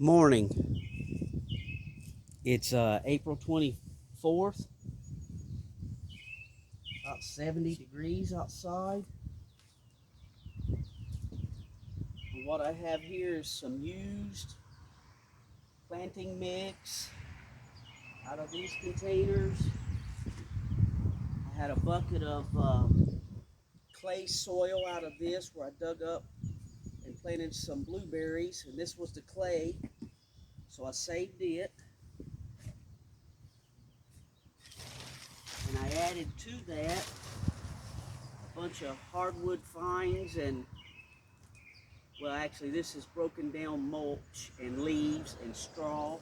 Morning. It's April 24th, about 70 degrees outside. And what I have here is some used planting mix out of these containers. I had a bucket of clay soil out of this where I dug up and planted some blueberries, and this was the clay, so I saved it. And I added to that a bunch of hardwood fines and, well, actually this is broken down mulch and leaves and straw.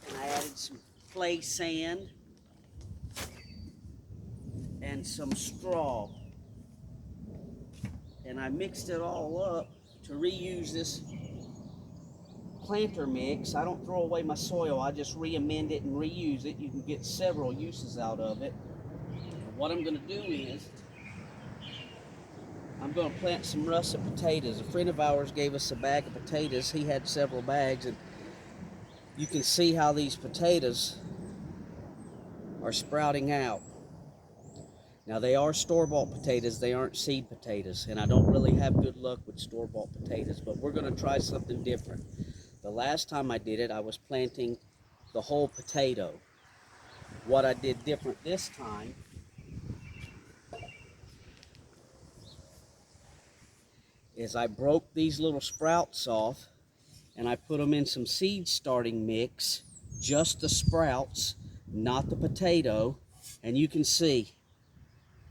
And I added some clay sand and some straw. And I mixed it all up to reuse this planter mix. I don't throw away my soil, I just re-amend it and reuse it. You can get several uses out of it. And what I'm going to do is I'm going to plant some russet potatoes. A friend of ours gave us a bag of potatoes. He had several bags, and you can see how these potatoes are sprouting out. Now, they are store-bought potatoes. They aren't seed potatoes, and I don't really have good luck with store-bought potatoes, but we're going to try something different. The last time I did it, I was planting the whole potato. What I did different this time is I broke these little sprouts off and I put them in some seed starting mix, just the sprouts, not the potato, and you can see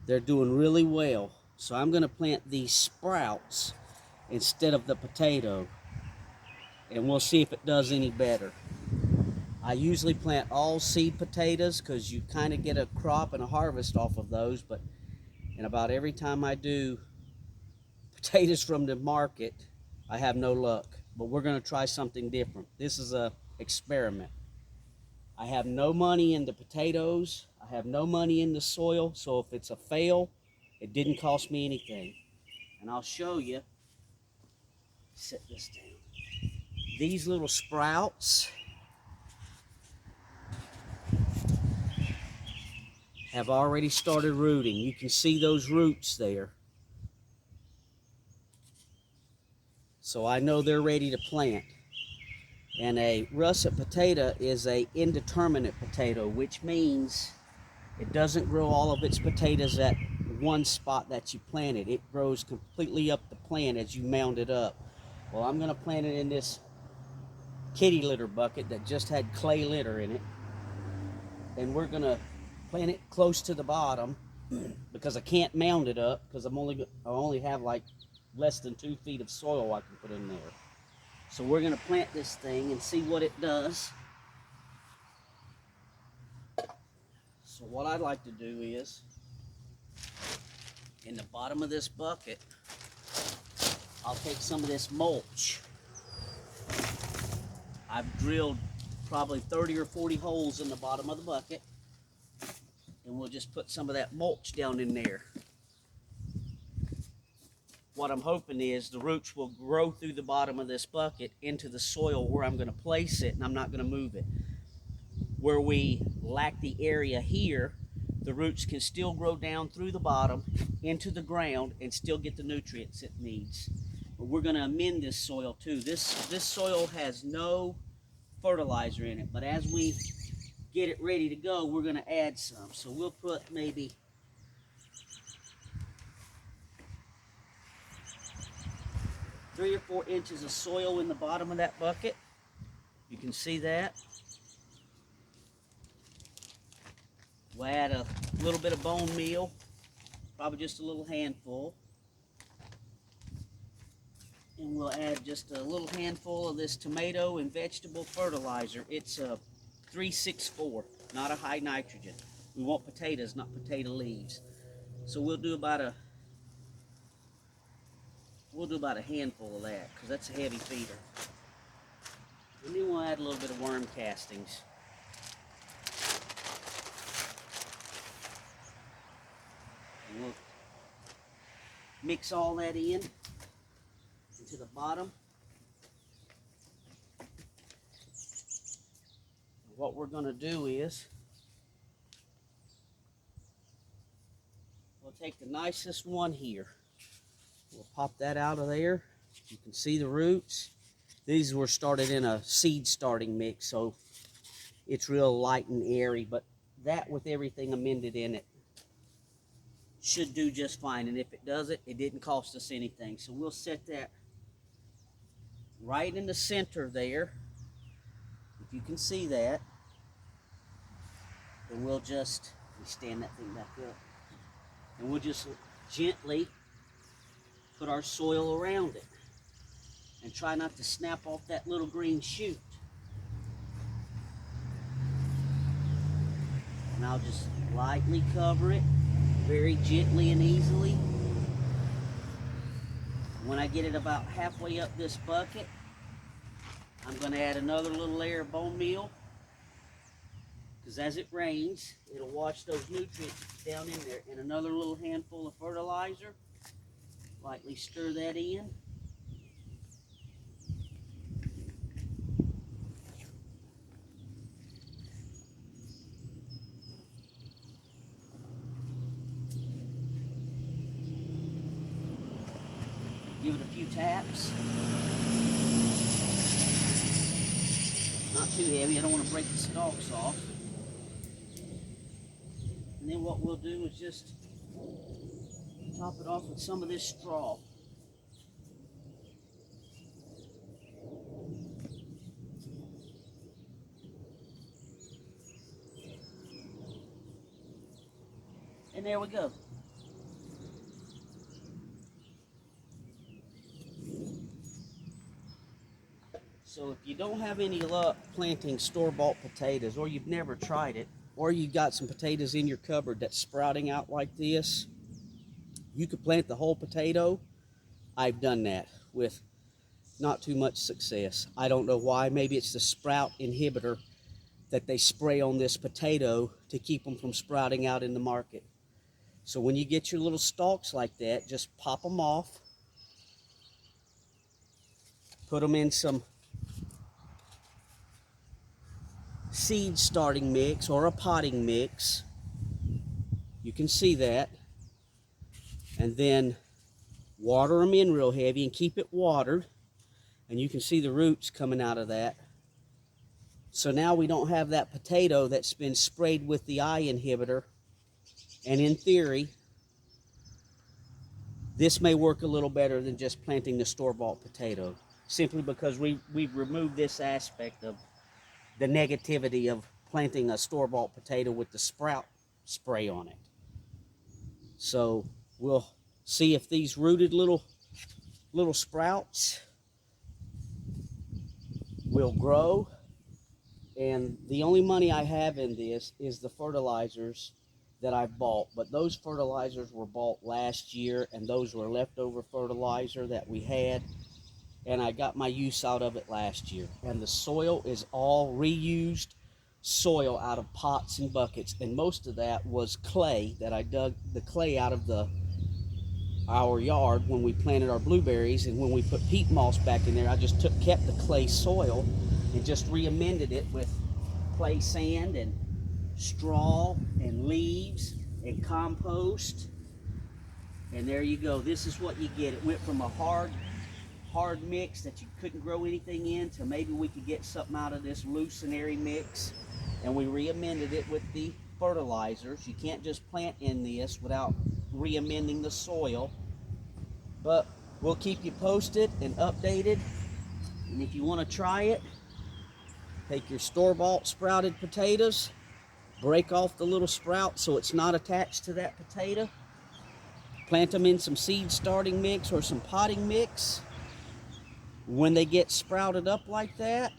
they're doing really well. So I'm going to plant these sprouts instead of the potato, and we'll see if it does any better. I usually plant all seed potatoes because you kind of get a crop and a harvest off of those, but and about every time I do potatoes from the market, I have no luck. But we're going to try something different. This is a experiment. I have no money in the potatoes. I have no money in the soil. So if it's a fail, it didn't cost me anything. And I'll show you. Set this down. These little sprouts have already started rooting. You can see those roots there. So I know they're ready to plant. And a russet potato is a indeterminate potato, which means it doesn't grow all of its potatoes at one spot that you planted. It grows completely up the plant as you mound it up. Well, I'm going to plant it in this kitty litter bucket that just had clay litter in it. And we're going to plant it close to the bottom because I can't mound it up because I only have like less than 2 feet of soil I can put in there. So we're going to plant this thing and see what it does. So what I'd like to do is, in the bottom of this bucket, I'll take some of this mulch. I've drilled probably 30 or 40 holes in the bottom of the bucket, and we'll just put some of that mulch down in there. What I'm hoping is the roots will grow through the bottom of this bucket into the soil where I'm going to place it, and I'm not going to move it. Where we lack the area here, the roots can still grow down through the bottom into the ground and still get the nutrients it needs. But we're going to amend this soil too. This soil has no fertilizer in it, but as we get it ready to go, we're going to add some. So we'll put maybe 3 or 4 inches of soil in the bottom of that bucket. You can see that. We'll add a little bit of bone meal, probably just a little handful. And we'll add just a little handful of this tomato and vegetable fertilizer. It's a 364, not a high nitrogen. We want potatoes, not potato leaves. So we'll do about a handful of that because that's a heavy feeder. And then we'll add a little bit of worm castings. And we'll mix all that into the bottom what we're going to do is we'll take the nicest one here. We'll pop that out of there. You can see the roots. These were started in a seed starting mix, so it's real light and airy, but that with everything amended in it should do just fine. And if it doesn't, it didn't cost us anything. So we'll set that right in the center there, if you can see that. And we'll just, let me stand that thing back up, and we'll just gently put our soil around it and try not to snap off that little green shoot. And I'll just lightly cover it, very gently and easily. When I get it about halfway up this bucket, I'm going to add another little layer of bone meal, because as it rains, it'll wash those nutrients down in there. And another little handful of fertilizer. Lightly stir that in. Give it a few taps. Not too heavy, I don't want to break the stalks off. And then what we'll do is just top it off with some of this straw. And there we go. So if you don't have any luck planting store-bought potatoes, or you've never tried it, or you got some potatoes in your cupboard that's sprouting out like this, you could plant the whole potato. I've done that with not too much success. I don't know why. Maybe it's the sprout inhibitor that they spray on this potato to keep them from sprouting out in the market. So when you get your little stalks like that, just pop them off, put them in some seed starting mix or a potting mix. You can see that. And then water them in real heavy and keep it watered. And you can see the roots coming out of that. So now we don't have that potato that's been sprayed with the eye inhibitor. And in theory, this may work a little better than just planting the store-bought potato, simply because we've removed this aspect of the negativity of planting a store-bought potato with the sprout spray on it. So we'll see if these rooted little sprouts will grow. And the only money I have in this is the fertilizers that I bought. But those fertilizers were bought last year, and those were leftover fertilizer that we had. And I got my use out of it last year. And the soil is all reused soil out of pots and buckets. And most of that was clay that I dug the clay out of our yard when we planted our blueberries. And when we put peat moss back in there, I just kept the clay soil and just re-amended it with clay sand and straw and leaves and compost. And there you go. This is what you get. It went from a hard mix that you couldn't grow anything in to maybe we could get something out of this loose and airy mix. And we re-amended it with the fertilizers. You can't just plant in this without re-amending the soil. But we'll keep you posted and updated. And if you want to try it, take your store-bought sprouted potatoes, break off the little sprout so it's not attached to that potato, plant them in some seed starting mix or some potting mix. When they get sprouted up like that,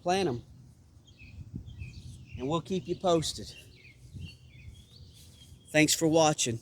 plant them. And we'll keep you posted. Thanks for watching.